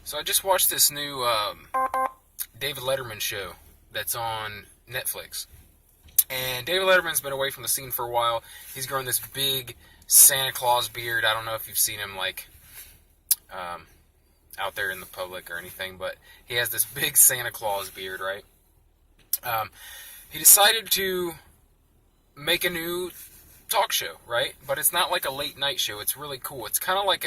So I just watched this new David Letterman show that's on Netflix. And David Letterman's been away from the scene for a while. He's grown this big Santa Claus beard. I don't know if you've seen him um, out there in the public or anything, but he has this big Santa Claus beard, right? Um, he decided to make a new talk show, right? But it's not like a late night show. It's really cool. It's kind of like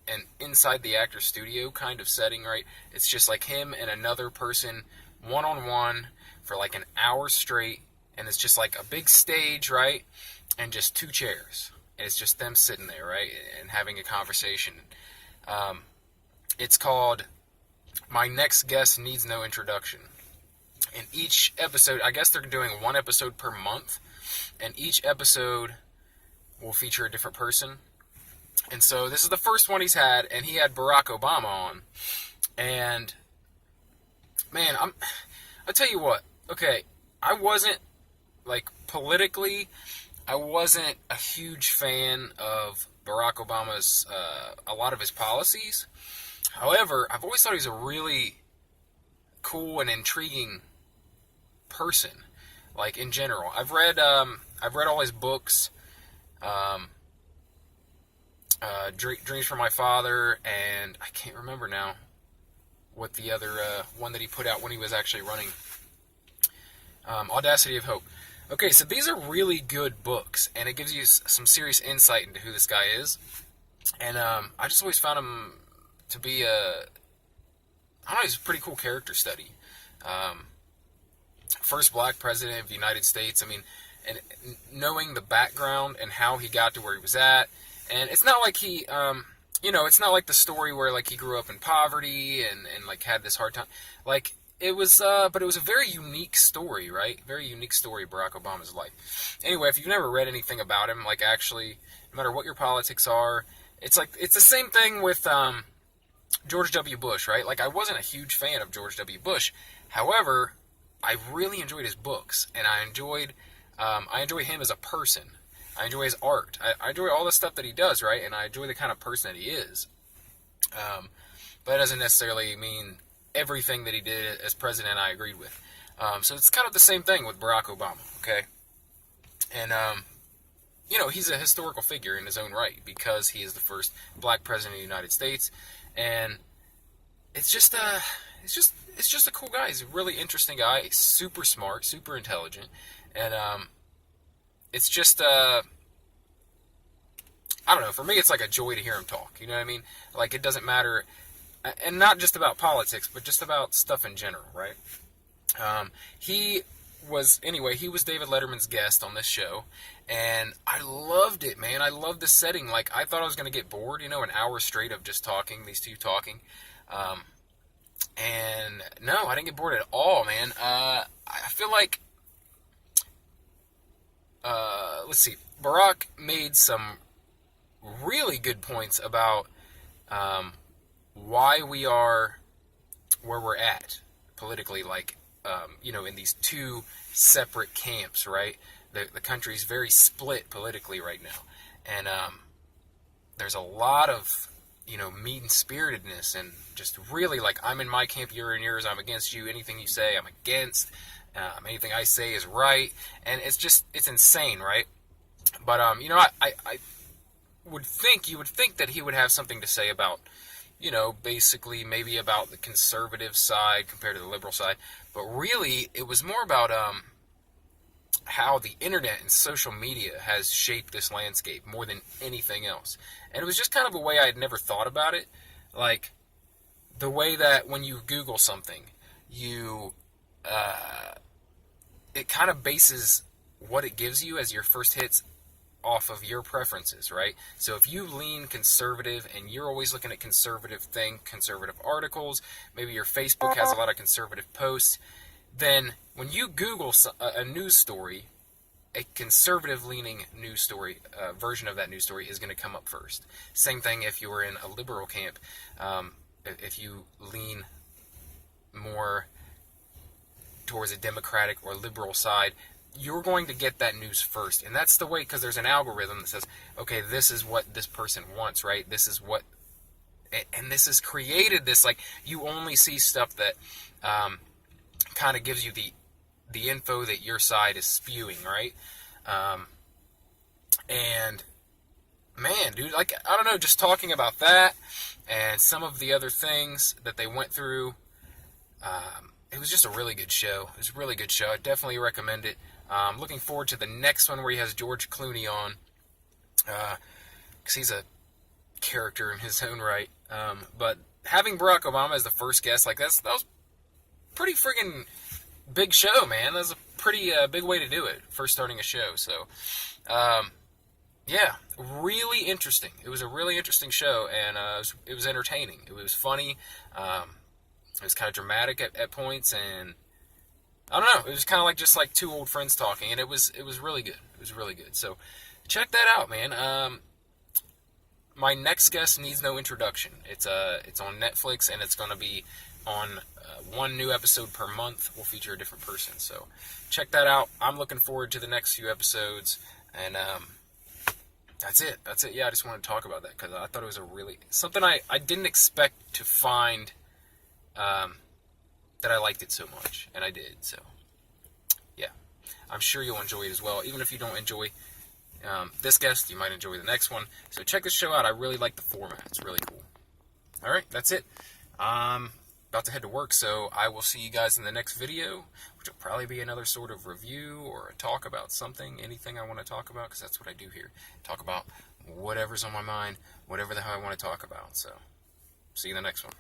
an inside the actor studio kind of setting, right? It's just like him and another person one on one for like an hour straight, and it's just like a big stage, right? And just two chairs, and it's just them sitting there, right, and having a conversation. Um, it's called "My Next Guest Needs No Introduction." And each episode, I guess they're doing one episode per month, and each episode will feature a different person. And so this is the first one he's had, and he had Barack Obama on. And man, I'll tell you what. Okay, I wasn't like politically, I wasn't a huge fan of Barack Obama's a lot of his policies. However, I've always thought he was a really cool and intriguing person. Like in general, I've read all his books. Um, Dreams from My Father, and I can't remember now what the other one that he put out when he was actually running. Audacity of Hope. Okay, so these are really good books, and it gives you some serious insight into who this guy is. And I just always found him to be I don't know, he's a pretty cool character study. Um, First black president of the United States. I mean, and knowing the background and how he got to where he was at, and it's not like it's not like the story where like he grew up in poverty and like had this hard time. Like it was, but it was a very unique story, right? Very unique story of Barack Obama's life. Anyway, if you've never read anything about him, like actually, no matter what your politics are, it's the same thing with George W. Bush, right? Like I wasn't a huge fan of George W. Bush. However, I really enjoyed his books, and I enjoy him as a person. I enjoy his art. I enjoy all the stuff that he does, right? And I enjoy the kind of person that he is. But that doesn't necessarily mean everything that he did as president I agreed with. So it's kind of the same thing with Barack Obama, okay? And he's a historical figure in his own right because he is the first black president of the United States, and it's just a cool guy. He's a really interesting guy. He's super smart, super intelligent, and it's just I don't know. For me, it's like a joy to hear him talk. You know what I mean? Like it doesn't matter, and not just about politics, but just about stuff in general, right? He he was David Letterman's guest on this show, and I loved it, man. I loved the setting. Like I thought I was gonna get bored, an hour straight of just talking, these two talking. Um, and no, I didn't get bored at all, man. I feel like, let's see, Barack made some really good points about why we are where we're at politically, like, in these two separate camps, right? The country's very split politically right now. And there's a lot of mean spiritedness and just really like I'm in my camp, you're in yours, I'm against you, anything you say I'm against, anything I say is right, and it's insane, right? But I you would think that he would have something to say about basically maybe about the conservative side compared to the liberal side, but really it was more about how the internet and social media has shaped this landscape more than anything else. And it was just kind of a way I had never thought about it. Like, the way that when you Google something, it kind of bases what it gives you as your first hits off of your preferences, right? So if you lean conservative and you're always looking at conservative articles, maybe your Facebook has a lot of conservative posts, then when you Google a news story, a conservative-leaning news story, version of that news story is going to come up first. Same thing if you were in a liberal camp. If you lean more towards a Democratic or liberal side, you're going to get that news first. And that's the way, because there's an algorithm that says, okay, this is what this person wants, right? This is what and this has created this, like, you only see stuff that kind of gives you the info that your side is spewing, right? And man, dude, like, I don't know, just talking about that and some of the other things that they went through, it was just a really good show. It was a really good show. I definitely recommend it. Looking forward to the next one where he has George Clooney on, because he's a character in his own right. But having Barack Obama as the first guest, like, that was pretty friggin' big show, man. That was a pretty big way to do it, first starting a show. So, yeah, really interesting. It was a really interesting show, and it was entertaining. It was funny. It was kind of dramatic at points, and I don't know. It was kind of like just like two old friends talking, and it was really good. It was really good. So check that out, man. My next guest needs no introduction. It's on Netflix, and it's going to be on one new episode per month. Will feature a different person. So check that out. I'm looking forward to the next few episodes, and that's it. Yeah, I just wanted to talk about that because I thought it was something I didn't expect to find. That I liked it so much, and I did. So, yeah, I'm sure you'll enjoy it as well. Even if you don't enjoy this guest, you might enjoy the next one. So check this show out. I really like the format. It's really cool. All right, that's it. I'm about to head to work, so I will see you guys in the next video, which will probably be another sort of review or a talk about something, anything I want to talk about, because that's what I do here. Talk about whatever's on my mind, whatever the hell I want to talk about. So, see you in the next one.